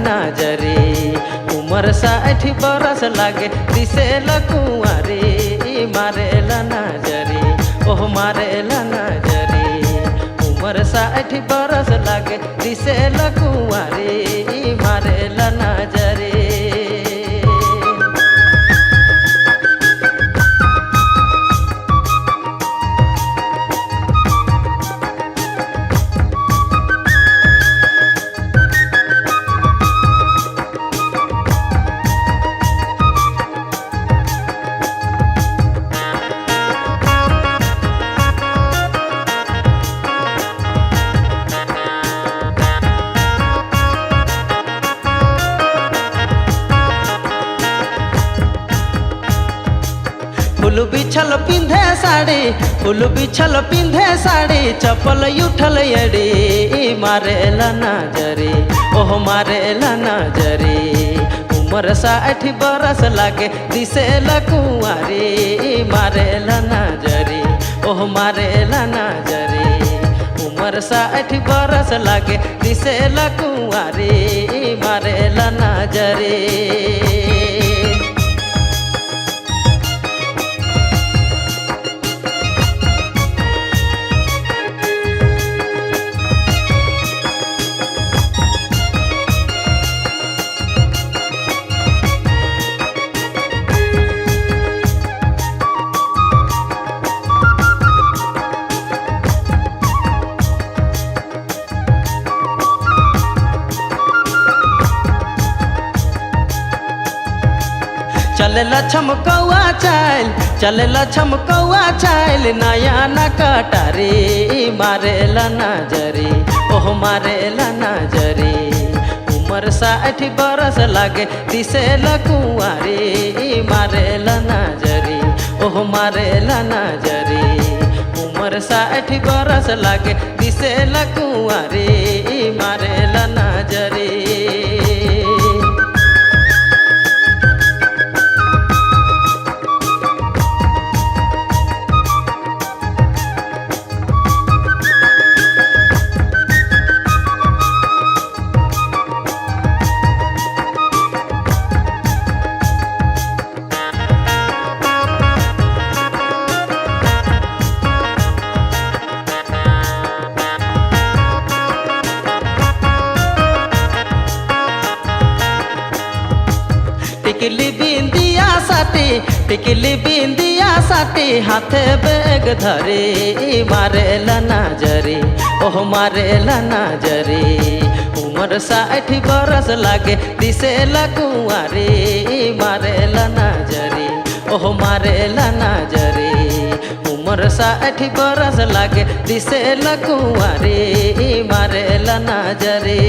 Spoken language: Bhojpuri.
नजरे उमर 60 बरस लागे दिसेला कुंवारे मारेला नजरे ओह मारेला नजरे उमर 60 बरस लागे दिसेला कुंवारे मारेला नजरे। फूल बिछल पिंधे साड़ी फूल बिछल पिंधे साड़ी चप्पल उठल अड़ी मारेला नजरे ओह मारेला नजरे उमर 60 बरस लागे दिसेला कुंवारे मारेला नजरे ओह मारेला नजरे उमर 60 बरस लागे दिसेला कुंवारे मारेला नजरे। चलेला छमकौआ चाल चलेला छमकौआ चाल नया न कटारे मारेला नजरे ओह मारेला नजरे उमर 60 बरस लागे दिसेला कुंवारे मारेला नजरे ओह मारेला नजरे उमर 60 बरस लागे दिसेला कुंवारे मारेला नजरे। टिकली बिंदिया साटी हाथे बेग धरे मारेला नजरे ओह मारेला नजरे उमर 60 बरस लागे दिसेला कुंवारे मारेला नजरे ओह मारेला नजरे उमर 60 बरस लागे दिसेला कुंवारे मारेला नजरे।